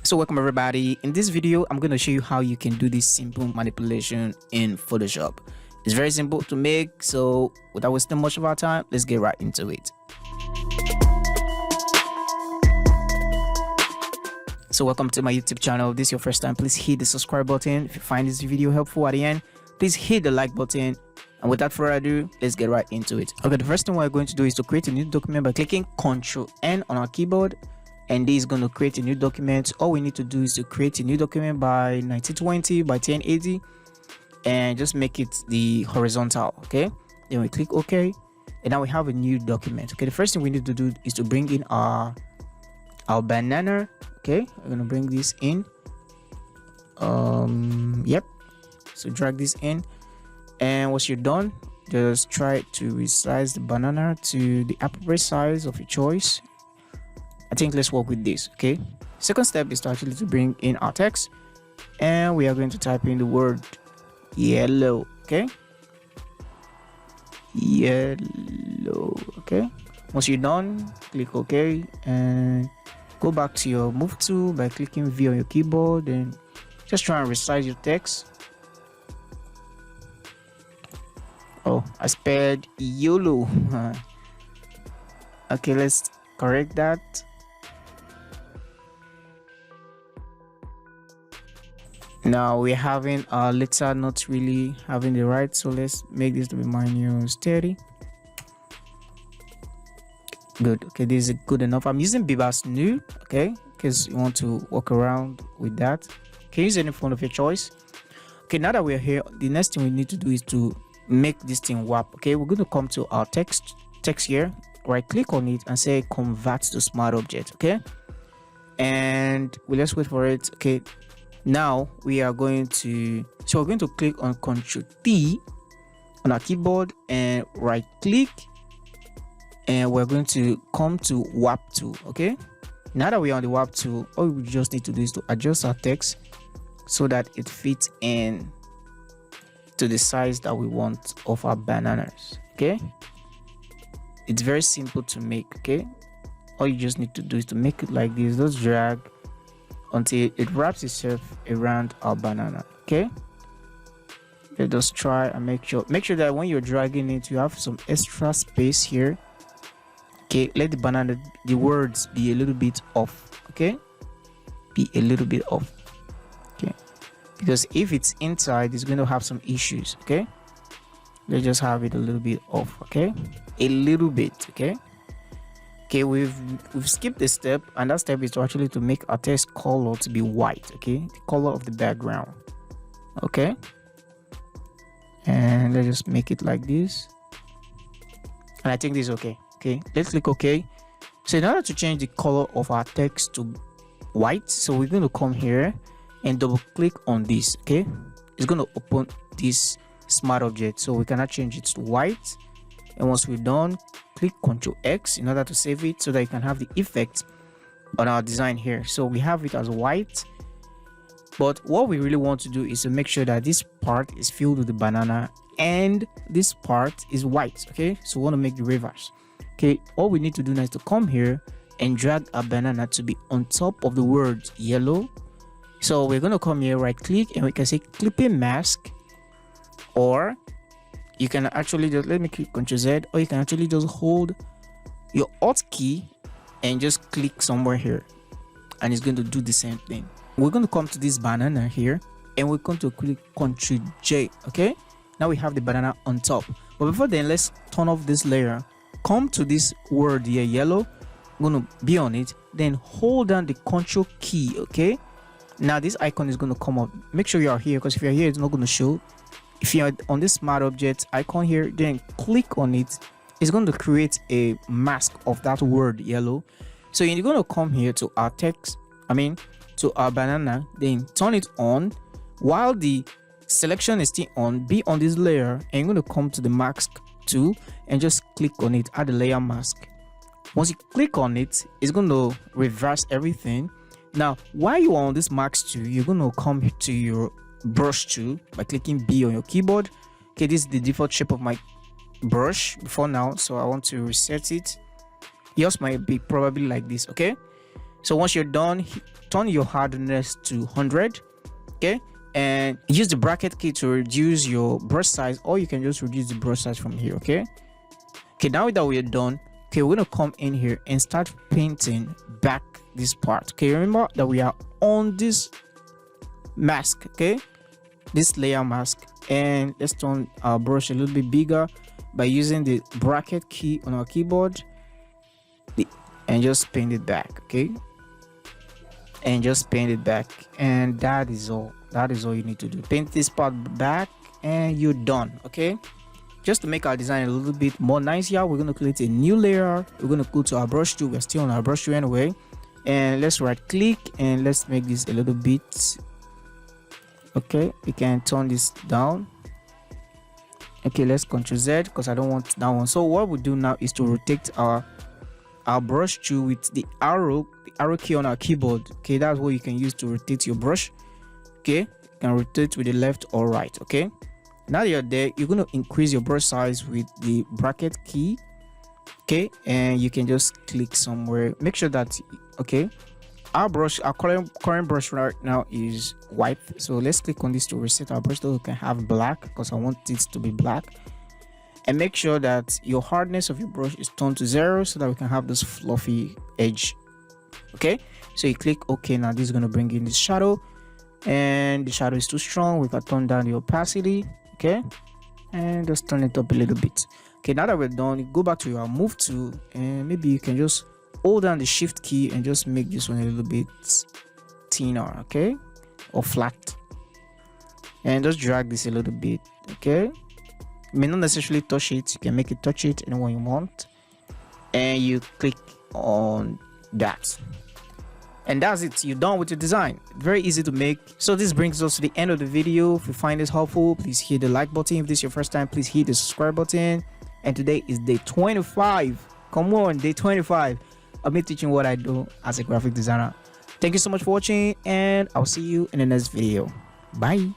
So welcome everybody. In this video I'm going to show you how you can do this simple manipulation in Photoshop. It's very simple to make, so without wasting much of our time, let's get right into it. So welcome to my YouTube channel. If this is your first time, please hit the subscribe button. If you find this video helpful at the end, please hit the like button. And without further ado, let's get right into it. Okay, the first thing we're going to do is to create a new document by clicking Ctrl N on our keyboard. And this is going to create a new document. All we need to do is to create a new document by 1920 by 1080 and just make it the horizontal. Okay, then we click OK, and now we have a new document. Okay, the first thing we need to do is to bring in our banana. Okay, we're gonna bring this in. Yep, so drag this in, and once you're done, just try to resize the banana to the appropriate size of your choice. I think let's work with this. Okay, second step is to actually bring in our text, and we are going to type in the word yellow. Okay, yellow. Okay, once you're done, click OK and go back to your move tool by clicking V on your keyboard and just try and resize your text. Oh, I spelled YOLO. Okay, let's correct that. Now we're having our letter not really having the right, so let's make this to be manual steady. Good. Okay, this is good enough. I'm using Bebas New, okay, because you want to walk around with that. You can use any font of your choice. Okay, now that we're here, the next thing we need to do is to make this thing warp. Okay, we're going to come to our text here, right click on it and say convert to smart object. Okay, and let's wait for it. Okay, now we are going to we're going to click on Ctrl T on our keyboard and right click, and we're going to come to warp tool. Okay, now that we're on the warp tool, all we just need to do is to adjust our text so that it fits in to the size that we want of our bananas. Okay, it's very simple to make. Okay, all you just need to do is to make it like this. Just drag until it wraps itself around our banana. Okay, just try and make sure that when you're dragging it, you have some extra space here. Okay, let the banana, the words be a little bit off. Okay, be a little bit off. Okay, because if it's inside, it's going to have some issues. Okay, let's just have it a little bit off. Okay, a little bit. Okay, okay, we've skipped the step, and that step is to actually to make our text color to be white. Okay, the color of the background. Okay, and let's just make it like this, and I think this is okay. Okay, let's click OK. So in order to change the color of our text to white, so we're going to come here and double click on this. Okay, it's going to open this smart object, so we cannot change it to white. And once we're done, click Ctrl X in order to save it so that you can have the effect on our design here. So we have it as white, but what we really want to do is to make sure that this part is filled with the banana and this part is white. Okay, so we want to make the reverse. Okay, all we need to do now is to come here and drag a banana to be on top of the word yellow. So we're going to come here, right click, and we can say clipping mask, or you can actually just, let me click Ctrl Z, or you can actually just hold your Alt key and just click somewhere here, and it's going to do the same thing. We're going to come to this banana here and we're going to click Ctrl J. Okay, now we have the banana on top, but before then, let's turn off this layer. Come to this word here, yellow. I'm going to be on it, then hold down the Ctrl key. Okay, now this icon is going to come up. Make sure you are here, because if you're here, it's not going to show. If you're on this smart object icon here, then click on it. It's going to create a mask of that word yellow. So you're going to come here to our text, to our banana, then turn it on. While the selection is still on, be on this layer, and you're going to come to the mask tool and just click on it, add the layer mask. Once you click on it, it's going to reverse everything. Now while you are on this mask tool, you're going to come to your brush tool by clicking B on your keyboard. Okay, this is the default shape of my brush before now, so I want to reset it. Yours might be probably like this. Okay, So once you're done, turn your hardness to 100. Okay, and use the bracket key to reduce your brush size, or you can just reduce the brush size from here. Okay, now that we're done, okay, we're gonna come in here and start painting back this part. Okay, remember that we are on this mask, okay, this layer mask, and let's turn our brush a little bit bigger by using the bracket key on our keyboard and just paint it back. Okay, and just paint it back, and that is all you need to do. Paint this part back and you're done. Okay, just to make our design a little bit more nice here, we're going to create a new layer. We're going to go to our brush tool. We're still on our brush tool anyway, and let's right click and let's make this a little bit. Okay, we can turn this down. Okay, let's Ctrl Z because I don't want that one. So what we do now is to rotate our brush tool with the arrow key on our keyboard. Okay, that's what you can use to rotate your brush. Okay, you can rotate with the left or right. Okay, now that you're there, you're going to increase your brush size with the bracket key. Okay, and you can just click somewhere. Make sure that, okay, our current brush right now is white, so let's click on this to reset our brush so we can have black, because I want it to be black. And make sure that your hardness of your brush is turned to 0 so that we can have this fluffy edge. Okay, so you click OK. Now this is going to bring in this shadow, and the shadow is too strong. We can turn down the opacity. Okay, and just turn it up a little bit. Okay, now that we're done, you go back to your move tool, and maybe you can just hold down the shift key and just make this one a little bit thinner, okay, or flat, and just drag this a little bit. Okay, you may not necessarily touch it, you can make it touch it anyone you want, and you click on that, and that's it. You're done with your design. Very easy to make. So this brings us to the end of the video. If you find this helpful, please hit the like button. If this is your first time, please hit the subscribe button. And today is day 25. Come on, day 25 of me teaching what I do as a graphic designer. Thank you so much for watching, and I'll see you in the next video. Bye.